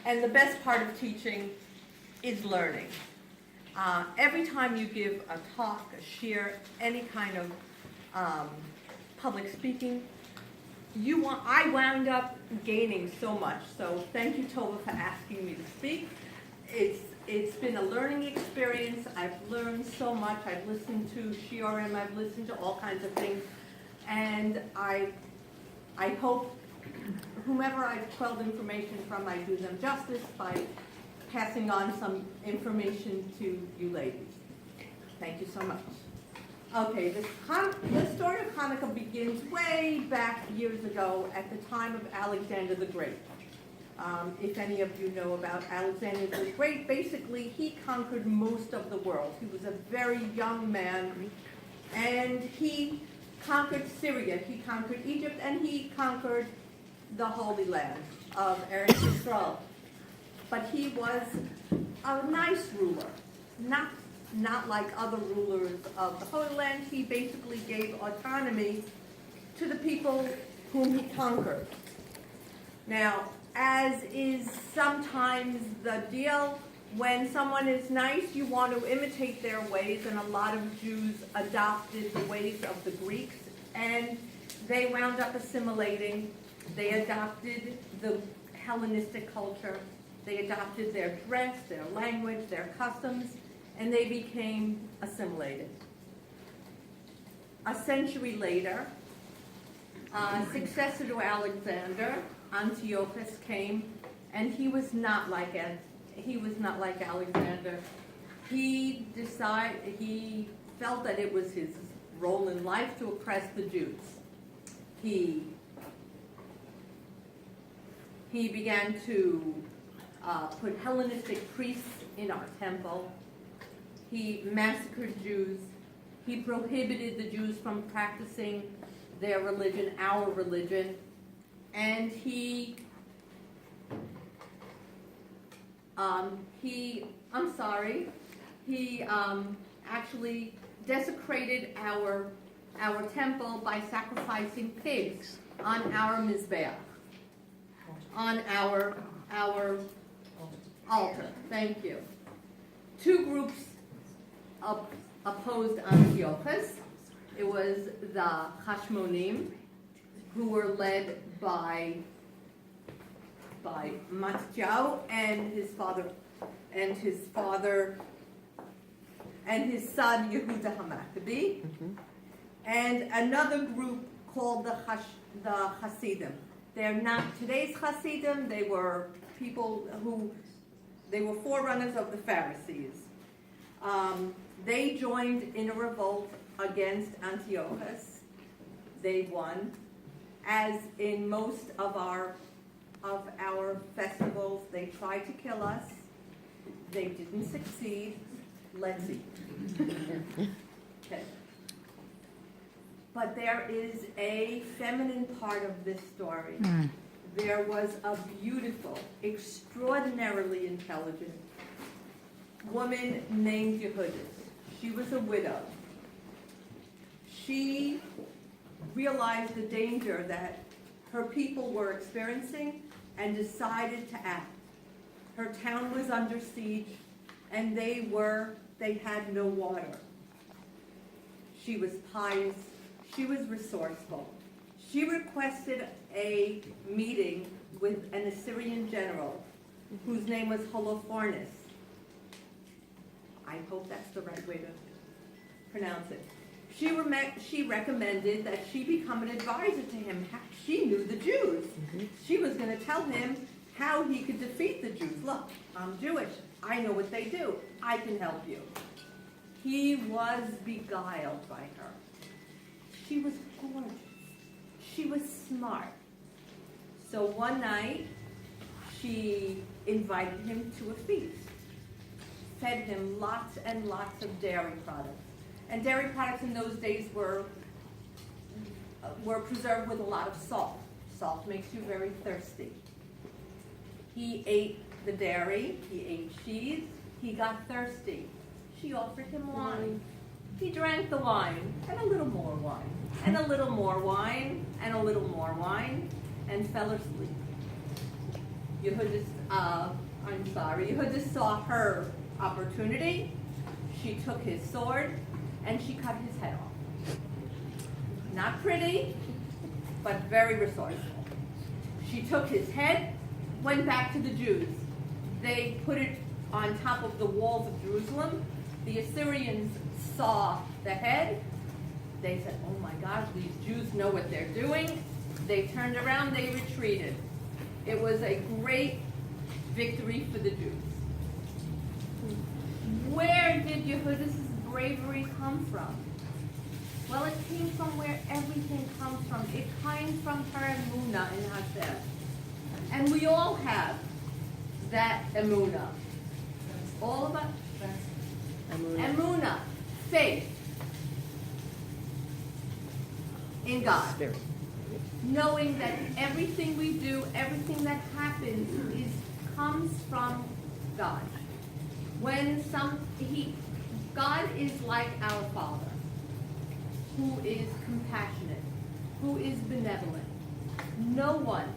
And the best part of teaching is learning. Every time you give a talk, a share, any kind of public speaking, I wound up gaining so much. So thank you, Tova, for asking me to speak. It's been a learning experience. I've learned so much. I've listened to shiurim, I've listened to all kinds of things. And I hope whomever I've quelled information from, I do them justice by passing on some information to you ladies. Thank you so much. Okay, the story of Hanukkah begins way back years ago at the time of Alexander the Great. If any of you know about Alexander the Great, basically he conquered most of the world. He was a very young man, and he conquered Syria, he conquered Egypt, and he conquered the Holy Land of Eretz Yisrael. But he was a nice ruler, not like other rulers of the Holy Land. He basically gave autonomy to the people whom he conquered. Now, as is sometimes the deal, when someone is nice, you want to imitate their ways, and a lot of Jews adopted the ways of the Greeks, and they wound up assimilating. They adopted the Hellenistic culture. They adopted their dress, their language, their customs, and they became assimilated. A century later, a successor to Alexander, Antiochus, came, and he was not like Alexander. He felt that it was his role in life to oppress the Jews. He began to put Hellenistic priests in our temple. He massacred Jews. He prohibited the Jews from practicing their religion, our religion, and he actually desecrated our temple by sacrificing pigs on our mizbeach, on our altar. Thank you. Two groups opposed Antiochus. It was the Hashmonim, who were led by Matthew and his son Yehuda HaMaccabee, and another group called the Hasidim. They're not today's Hasidim. They were people they were forerunners of the Pharisees. They joined in a revolt against Antiochus. They won. As in most of our festivals, they tried to kill us. They didn't succeed. Let's see. Okay. But there is a feminine part of this story. There was a beautiful, extraordinarily intelligent woman named Yehudis. She was a widow. She realized the danger that her people were experiencing and decided to act. Her town was under siege, and they had no water. She was pious. She was resourceful. She requested a meeting with an Assyrian general whose name was Holofernes. I hope that's the right way to pronounce it. She recommended that she become an advisor to him. She knew the Jews. She was going to tell him how he could defeat the Jews. Look, I'm Jewish. I know what they do. I can help you. He was beguiled by her. She was gorgeous. She was smart. So one night, she invited him to a feast, fed him lots and lots of dairy products. And dairy products in those days were preserved with a lot of salt. Salt makes you very thirsty. He ate the dairy, he ate cheese, he got thirsty. She offered him wine. He drank the wine, and a little more wine, and a little more wine, and a little more wine, and fell asleep. Yehuda saw her opportunity. She took his sword and she cut his head off. Not pretty, but very resourceful. She took his head, went back to the Jews. They put it on top of the walls of Jerusalem. The Assyrians saw the head. They said, oh my gosh, these Jews know what they're doing. They turned around, they retreated. It was a great victory for the Jews. Where did Yehuda's bravery come from? Well, it came from where everything comes from. It came from her emunah in Hashem. And we all have that emunah. All of us? Emunah, faith in God. Knowing that everything we do, everything that happens comes from God. God is like our Father, who is compassionate, who is benevolent. No one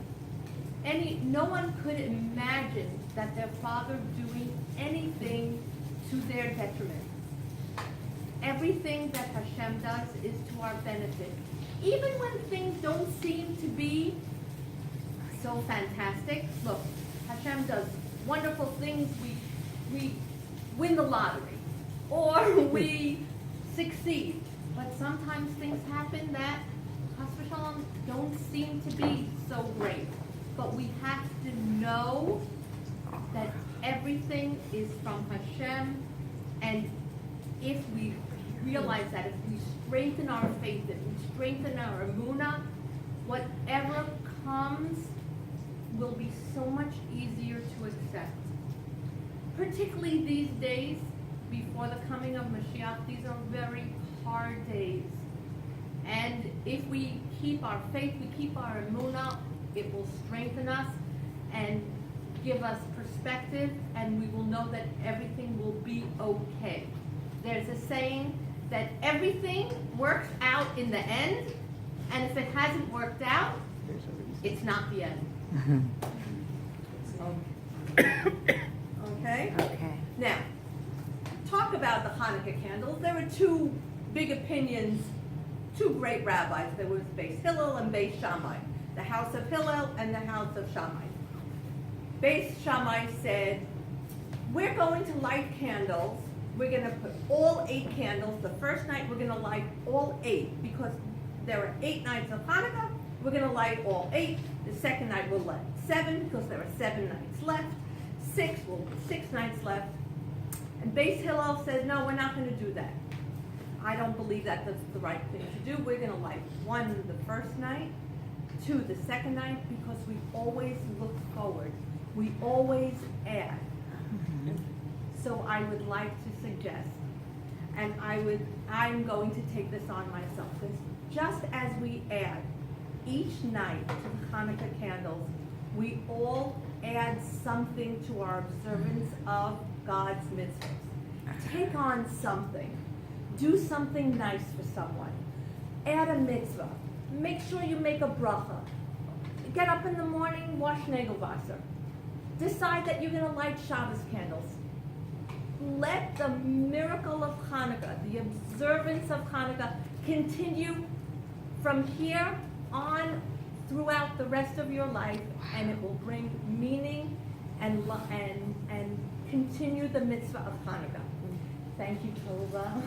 could imagine that their father doing anything to their detriment. Everything that Hashem does is to our benefit. Even when things don't seem to be so fantastic. Look, Hashem does wonderful things. We win the lottery, or we succeed. But sometimes things happen that, chas v'shalom, don't seem to be so great. But we have to know that everything is from Hashem, and if we realize that, if we strengthen our faith, if we strengthen our emunah, whatever comes will be so much easier to accept. Particularly these days, before the coming of Mashiach, these are very hard days. And if we keep our faith, we keep our emunah, it will strengthen us and give us perspective, and we will know that everything will be okay. There's a saying that everything works out in the end, and if it hasn't worked out, it's not the end. Okay? Okay. Now, talk about the Hanukkah candles. There were two big opinions, two great rabbis. There was Beis Hillel and Beis Shammai, the house of Hillel and the house of Shammai. Beis Shammai said, we're going to light candles. We're going to put all 8 candles. The first night we're going to light all 8 because there are 8 nights of Hanukkah. We're going to light all 8. The second night we'll light 7 because there are 7 nights left. 6 nights left. And Beis Hillel says, no, we're not going to do that. I don't believe that that's the right thing to do. We're going to light 1 the first night, 2 the second night, because we always look forward. We always add. So I would like to suggest, and I'm going to take this on myself, because just as we add each night to the Hanukkah candles, we all add something to our observance of God's mitzvahs. Take on something. Do something nice for someone. Add a mitzvah. Make sure you make a bracha. Get up in the morning, wash Nagelwasser. Decide that you're going to light Shabbos candles. Let the miracle of Hanukkah, the observance of Hanukkah, continue from here on throughout the rest of your life, and it will bring meaning and continue the mitzvah of Hanukkah. Thank you, Tova.